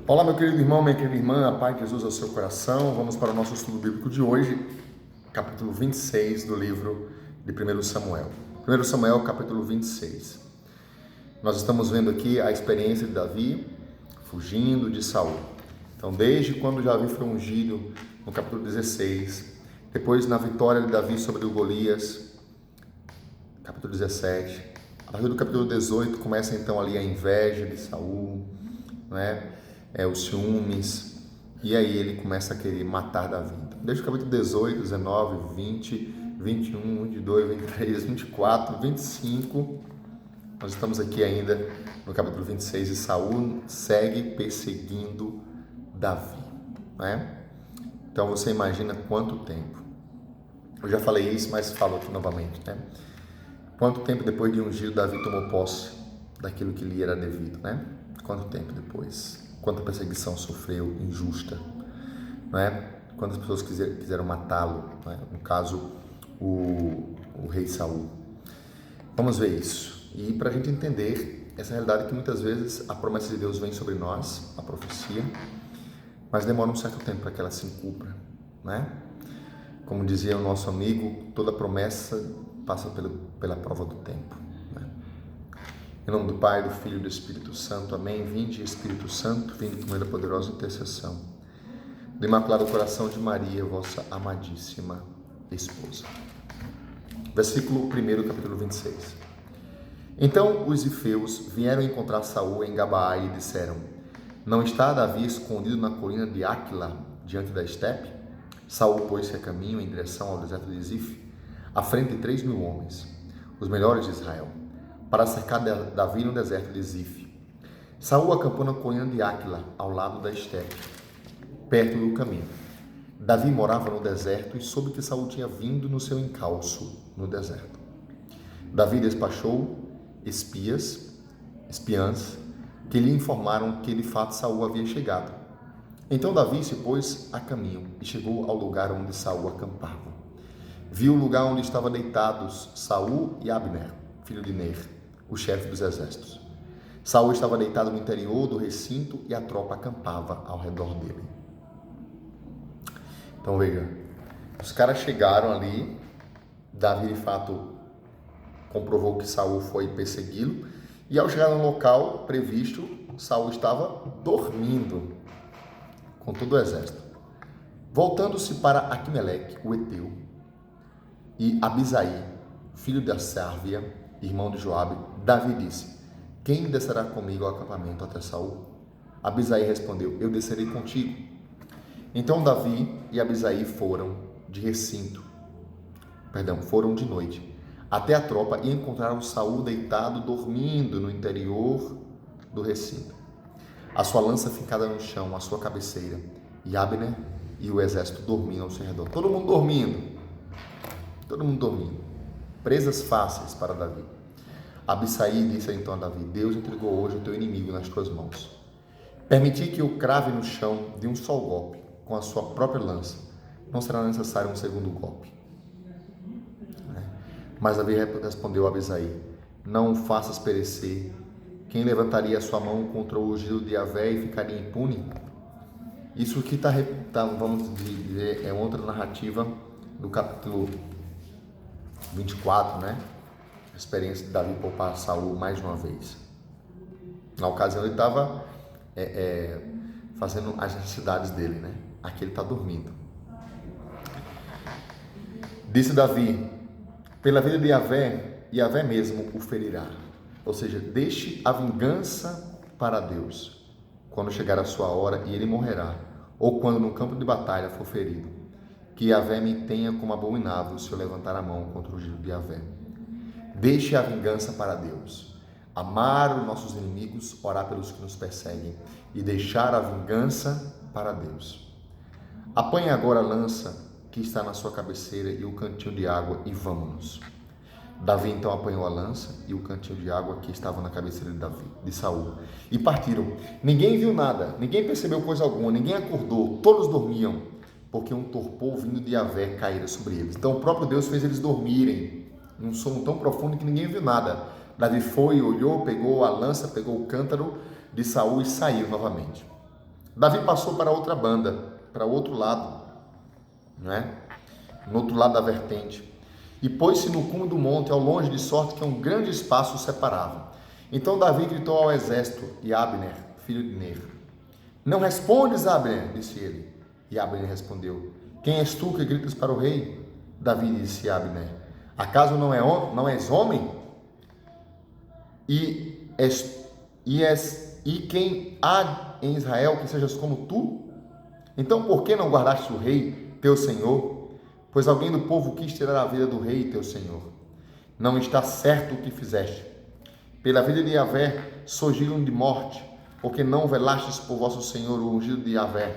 Olá, meu querido irmão, minha querida irmã, a paz de Jesus ao seu coração. Vamos para o nosso estudo bíblico de hoje, capítulo 26 do livro de 1 Samuel. 1 Samuel, capítulo 26. Nós estamos vendo aqui a experiência de Davi fugindo de Saul. Então, desde quando Davi foi ungido, no capítulo 16, depois na vitória de Davi sobre o Golias, capítulo 17, a partir do capítulo 18 começa então ali a inveja de Saul, né? Os ciúmes, e aí ele começa a querer matar Davi. Então, desde o capítulo 18, 19, 20, 21, 22, 23, 24, 25, nós estamos aqui ainda no capítulo 26 e Saul segue perseguindo Davi, né? Então você imagina quanto tempo. Eu já falei isso, mas falo aqui novamente, né? Quanto tempo depois de ungido Davi tomou posse daquilo que lhe era devido, né? Quanto tempo depois? Quanta perseguição sofreu, injusta, não é? Quantas pessoas quiseram matá-lo, não é? No caso, o rei Saul. Vamos ver isso. E para a gente entender essa realidade que muitas vezes a promessa de Deus vem sobre nós, a profecia, mas demora um certo tempo para que ela se cumpra, né? Como dizia o nosso amigo, toda promessa passa pela prova do tempo. Em nome do Pai, do Filho e do Espírito Santo. Amém. Vinde, Espírito Santo, vinde com ele a poderosa intercessão do Imaculado Coração de Maria, vossa amadíssima esposa. Versículo 1, capítulo 26. Então os ifeus vieram encontrar Saul em Gabaá e disseram: Não está Davi escondido na colina de Áquila, diante da estepe? Saul pôs-se a caminho em direção ao deserto de Zif, à frente de 3.000 homens, os melhores de Israel, para cercar Davi no deserto de Zif. Saul acampou na colina de Áquila, ao lado da estepe, perto do caminho. Davi morava no deserto e soube que Saul tinha vindo no seu encalço no deserto. Davi despachou espiãs, que lhe informaram que de fato Saul havia chegado. Então Davi se pôs a caminho e chegou ao lugar onde Saul acampava. Viu o lugar onde estavam deitados Saul e Abner, filho de Ner, o chefe dos exércitos. Saul estava deitado no interior do recinto e a tropa acampava ao redor dele. Então veja, os caras chegaram ali, Davi de fato comprovou que Saul foi persegui-lo, e ao chegar no local previsto, Saul estava dormindo com todo o exército. Voltando-se para Aquimeleque, o Eteu, e Abisai, filho de Sárvia, irmão de Joabe, Davi disse: Quem descerá comigo ao acampamento até Saul? Abisai respondeu: Eu descerei contigo. Então Davi e Abisai foram de noite, até a tropa e encontraram Saul deitado, dormindo no interior do recinto, a sua lança fincada no chão, à sua cabeceira, e Abner e o exército dormiam ao seu redor. Todo mundo dormindo. Presas fáceis para Davi. Abisai disse então a Davi: Deus entregou hoje o teu inimigo nas tuas mãos. Permiti que o crave no chão de um só golpe, com a sua própria lança. Não será necessário um segundo golpe. Mas Davi respondeu a Abisai: Não o faças perecer. Quem levantaria a sua mão contra o ungido de Yahvé e ficaria impune? Isso aqui vamos dizer, é outra narrativa do capítulo 24, né? A experiência de Davi poupar Saul mais uma vez. Na ocasião ele estava fazendo as necessidades dele, né? Aqui ele está dormindo. Disse Davi: Pela vida de Yahvé mesmo o ferirá. Ou seja, deixe a vingança para Deus, quando chegar a sua hora e ele morrerá, ou quando no campo de batalha for ferido. Que Yahvé me tenha como abominável se eu levantar a mão contra o ungido de Yahvé. Deixe a vingança para Deus. Amar os nossos inimigos, orar pelos que nos perseguem e deixar a vingança para Deus. Apanhe agora a lança que está na sua cabeceira e o cantil de água e vamos-nos. Davi então apanhou a lança e o cantil de água que estava na cabeceira de Saul e partiram. Ninguém viu nada, ninguém percebeu coisa alguma, ninguém acordou, todos dormiam, porque um torpor vindo de Yahvé caíra sobre eles. Então o próprio Deus fez eles dormirem num sono tão profundo que ninguém viu nada. Davi foi, olhou, pegou a lança, pegou o cântaro de Saul e saiu novamente. Davi passou para outra banda, para o outro lado, não é? No outro lado da vertente, e pôs-se no cume do monte, ao longe, de sorte que um grande espaço o separava. Então Davi gritou ao exército e Abner, filho de Ner: Não respondes, Abner? Disse ele. E Abner respondeu: Quem és tu que gritas para o rei? Davi disse a Abner: Acaso não és homem? E quem há em Israel que sejas como tu? Então por que não guardaste o rei, teu senhor? Pois alguém do povo quis tirar a vida do rei, teu senhor. Não está certo o que fizeste. Pela vida de Yahvé surgiram de morte, porque não velastes por vosso senhor o ungido de Yahvé.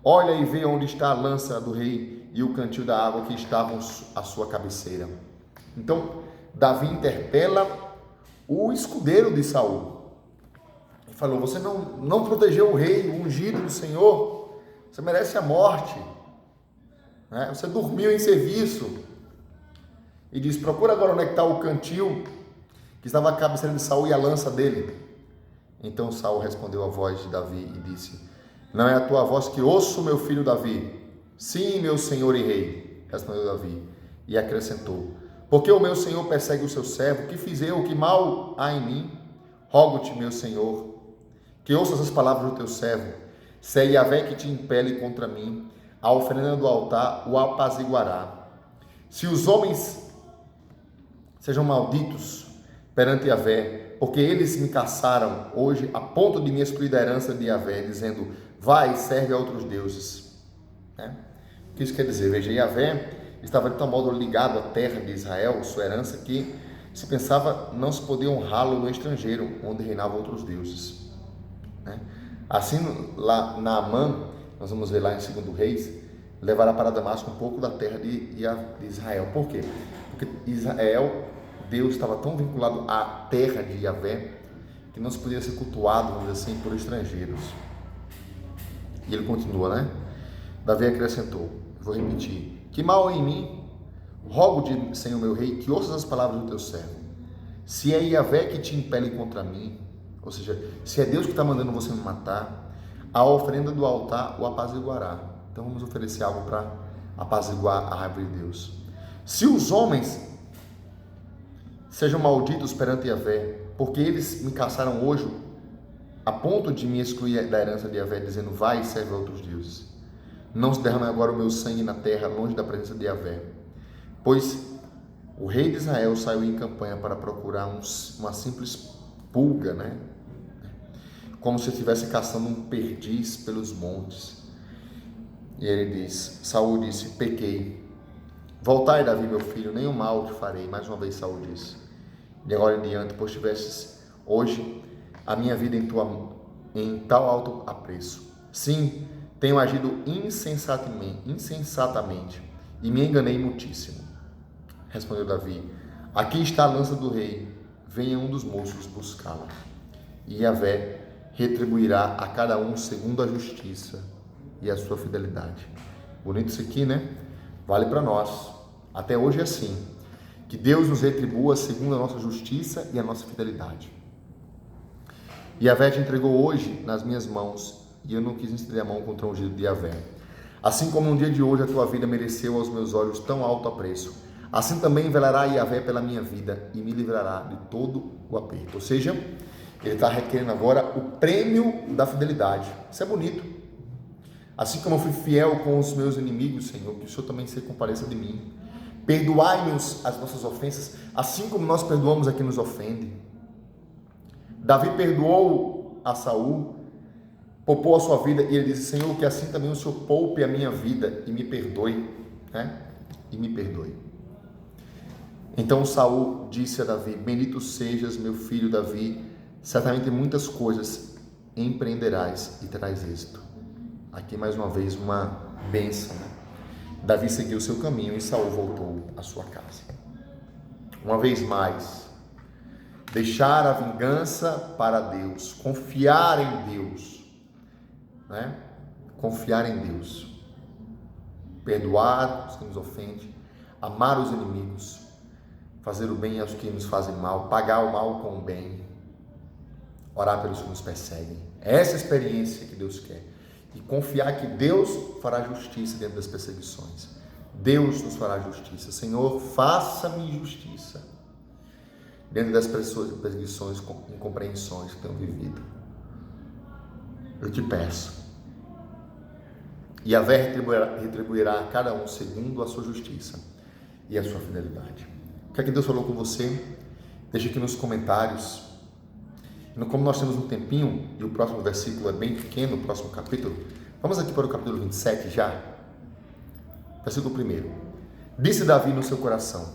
Olha e vê onde está a lança do rei e o cantil da água que estavam à sua cabeceira. Então Davi interpela o escudeiro de Saul. Ele falou: você não protegeu o rei, o ungido do Senhor. Você merece a morte. Você dormiu em serviço. E diz: procura agora onde é que está o cantil que estava à cabeceira de Saul e a lança dele. Então Saul respondeu à voz de Davi e disse: Não é a tua voz que ouço, meu filho Davi? Sim, meu senhor e rei, respondeu Davi. E acrescentou: Porque o meu senhor persegue o seu servo? Que fiz eu? Que mal há em mim? Rogo-te, meu senhor, que ouças as palavras do teu servo. Se é Yahvé que te impele contra mim, a oferenda do altar o apaziguará. Se os homens sejam malditos perante Yahvé, porque eles me caçaram hoje a ponto de me excluir da herança de Yahvé, dizendo: vai, serve a outros deuses. O que isso quer dizer? Veja, Yahvé estava de tal modo ligado à terra de Israel, sua herança, que se pensava não se podia honrá-lo no estrangeiro, onde reinavam outros deuses. Assim, lá Naamã, nós vamos ver lá em 2 Reis, levará para Damasco um pouco da terra de Israel. Por quê? Porque Israel, Deus estava tão vinculado à terra de Yahvé, que não se podia ser cultuado, vamos dizer assim, por estrangeiros. E ele continua, Davi acrescentou, vou repetir: que mal há em mim? Rogo-te, Senhor meu rei, que ouças as palavras do teu servo. Se é Yahvé que te impele contra mim, ou seja, se é Deus que está mandando você me matar, a oferenda do altar o apaziguará. Então vamos oferecer algo para apaziguar a raiva de Deus. Se os homens sejam malditos perante Yahvé, porque eles me caçaram hoje a ponto de me excluir da herança de Yahvé, dizendo: vai e serve a outros deuses. Não se derrame agora o meu sangue na terra, longe da presença de Yahvé. Pois o rei de Israel saiu em campanha para procurar uma simples pulga, como se estivesse caçando um perdiz pelos montes. E ele diz: Saul disse: pequei. Voltai, Davi, meu filho, nenhum mal te farei. Mais uma vez Saul disse: de agora em diante, pois tivesses hoje a minha vida em tal alto apreço. Sim, tenho agido insensatamente e me enganei muitíssimo. Respondeu Davi: aqui está a lança do rei, venha um dos moços buscá-la. E Yahvé retribuirá a cada um segundo a justiça e a sua fidelidade. Bonito isso aqui, Vale para nós. Até hoje é assim. Que Deus nos retribua segundo a nossa justiça e a nossa fidelidade. E Yahvé te entregou hoje nas minhas mãos, e eu não quis estender a mão contra o ungido de Yahvé. Assim como no dia de hoje a tua vida mereceu aos meus olhos tão alto apreço, assim também velará Yahvé pela minha vida e me livrará de todo o aperto. Ou seja, ele está requerendo agora o prêmio da fidelidade. Isso é bonito. Assim como eu fui fiel com os meus inimigos, Senhor, que o Senhor também se compareça de mim. Perdoai-nos as nossas ofensas, assim como nós perdoamos a quem nos ofende. Davi perdoou a Saul, poupou a sua vida, e ele disse: Senhor, que assim também o Senhor poupe a minha vida e me perdoe, E me perdoe. Então Saul disse a Davi: bendito sejas, meu filho Davi, certamente muitas coisas empreenderás e terás êxito. Aqui mais uma vez uma bênção. Davi seguiu o seu caminho e Saul voltou à sua casa. Uma vez mais, deixar a vingança para Deus, confiar em Deus, Confiar em Deus, perdoar os que nos ofendem, amar os inimigos, fazer o bem aos que nos fazem mal, pagar o mal com o bem, orar pelos que nos perseguem. É essa experiência que Deus quer. e confiar que Deus fará justiça dentro das perseguições. Deus nos fará justiça. Senhor, faça-me justiça dentro das perseguições e incompreensões que tenho vivido. Eu te peço. E Yahvé retribuirá a cada um segundo a sua justiça e a sua fidelidade. O que é que Deus falou com você? Deixa aqui nos comentários. Como nós temos um tempinho, e o próximo versículo é bem pequeno, o próximo capítulo, vamos aqui para o capítulo 27 já. Versículo 1. Disse Davi no seu coração: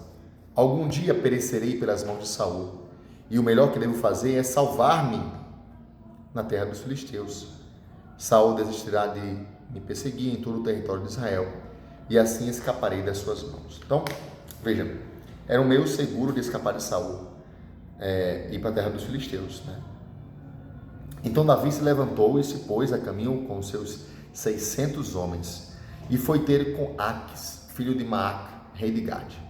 algum dia perecerei pelas mãos de Saul, e o melhor que devo fazer é salvar-me na terra dos filisteus. Saul desistirá de me perseguir em todo o território de Israel, e assim escaparei das suas mãos. Então, veja, era um meio seguro de escapar de Saul, ir para a terra dos filisteus, né? Então Davi se levantou e se pôs a caminho com seus 600 homens, e foi ter com Aques, filho de Maac, rei de Gade.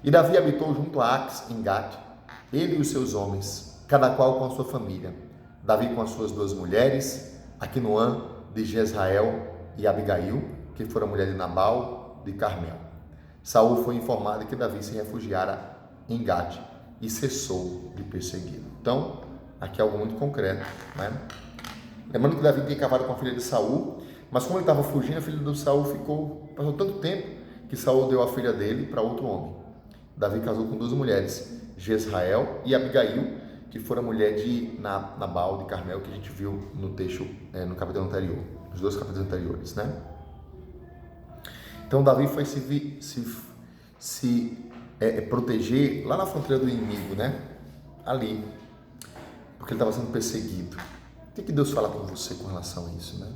E Davi habitou junto a Aques em Gade, ele e os seus homens, cada qual com a sua família. Davi com as suas 2 mulheres, Aquinoã de Jezrael e Abigail, que fora mulher de Nabal de Carmel. Saul foi informado que Davi se refugiara em Gade e cessou de persegui-lo. Então, aqui é algo muito concreto, né? Lembrando que Davi tinha acabado com a filha de Saul, mas como ele estava fugindo, a filha de Saul passou tanto tempo que Saul deu a filha dele para outro homem. Davi casou com 2 mulheres, Jezrael e Abigail, que fora mulher de Nabal de Carmel, que a gente viu no texto, no capítulo anterior, nos 2 capítulos anteriores, né? Então Davi foi se proteger lá na fronteira do inimigo, né? Ali, porque ele estava sendo perseguido. O que Deus fala com você com relação a isso, né?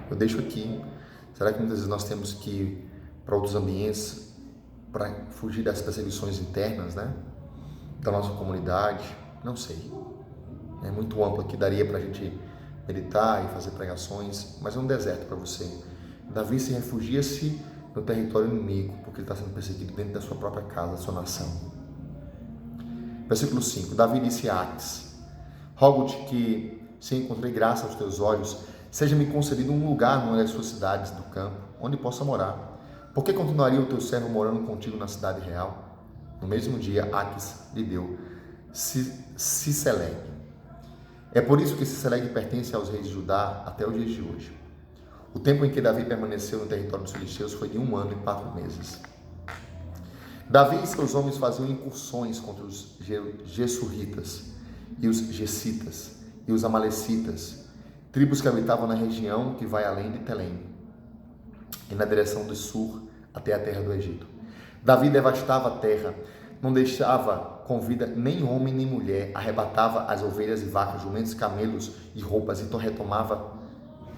Eu deixo aqui. Será que muitas vezes nós temos que ir para outros ambientes para fugir das perseguições internas, né? Da nossa comunidade? Não sei. É muito amplo aqui, daria para a gente meditar e fazer pregações, mas é um deserto para você. Davi se refugia-se no território inimigo, porque ele está sendo perseguido dentro da sua própria casa, da sua nação. Versículo 5. Davi disse a Aques: rogo-te que, se encontrei graça aos teus olhos, seja-me concedido um lugar numa das suas cidades do campo, onde possa morar. Por que continuaria o teu servo morando contigo na cidade real? No mesmo dia, Aques lhe deu Ciceleg. É por isso que Ciceleg pertence aos reis de Judá até os dias de hoje. O tempo em que Davi permaneceu no território dos filisteus foi de 1 ano e 4 meses. Davi e seus homens faziam incursões contra os Gesuritas e os Gessitas e os Amalecitas, tribos que habitavam na região que vai além de Telém, e na direção do sul até a terra do Egito. Davi devastava a terra, não deixava com vida nem homem nem mulher, arrebatava as ovelhas e vacas, jumentos, camelos e roupas, então retomava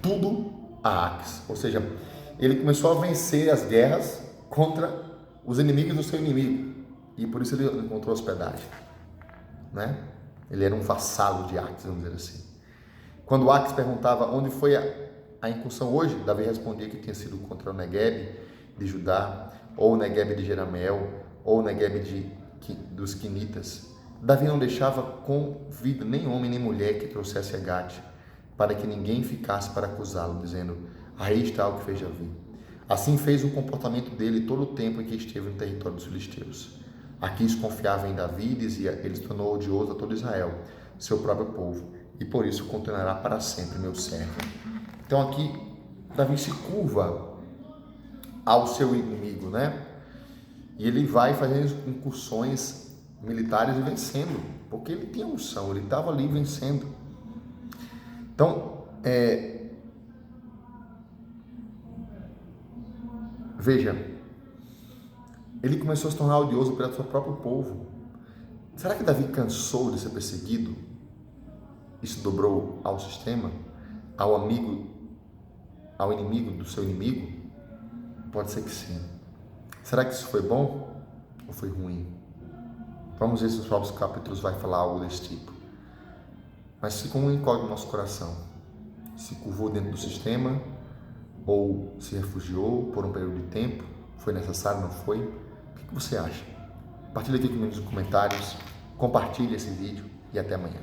tudo a Aques. Ou seja, ele começou a vencer as guerras contra os inimigos do seu inimigo, e por isso ele encontrou hospedagem, né? Ele era um vassalo de Aques, vamos dizer assim. Quando Aques perguntava onde foi a incursão hoje, Davi respondia que tinha sido contra o Negueb de Judá, ou o Negueb de Jerameel, ou o Negueb dos Quinitas. Davi não deixava com vida nem homem nem mulher que trouxesse a Gade, para que ninguém ficasse para acusá-lo, dizendo: aí está o que fez Davi. Assim fez o comportamento dele todo o tempo em que esteve no território dos filisteus. Aquis confiava em Davi e dizia: ele se tornou odioso a todo Israel, seu próprio povo, e por isso continuará para sempre meu servo. Então aqui Davi se curva ao seu inimigo, né? E ele vai fazendo incursões militares e vencendo, porque ele tinha unção, ele estava ali vencendo. Então, veja, ele começou a se tornar odioso pelo seu próprio povo. Será que Davi cansou de ser perseguido e se dobrou ao sistema, ao inimigo do seu inimigo? Pode ser que sim. Será que isso foi bom ou foi ruim? Vamos ver se os próximos capítulos vai falar algo desse tipo. Mas ficou um incógnito no nosso coração. Se curvou dentro do sistema ou se refugiou por um período de tempo? Foi necessário, não foi? O que você acha? Compartilhe aqui comigo nos comentários, compartilhe esse vídeo e até amanhã.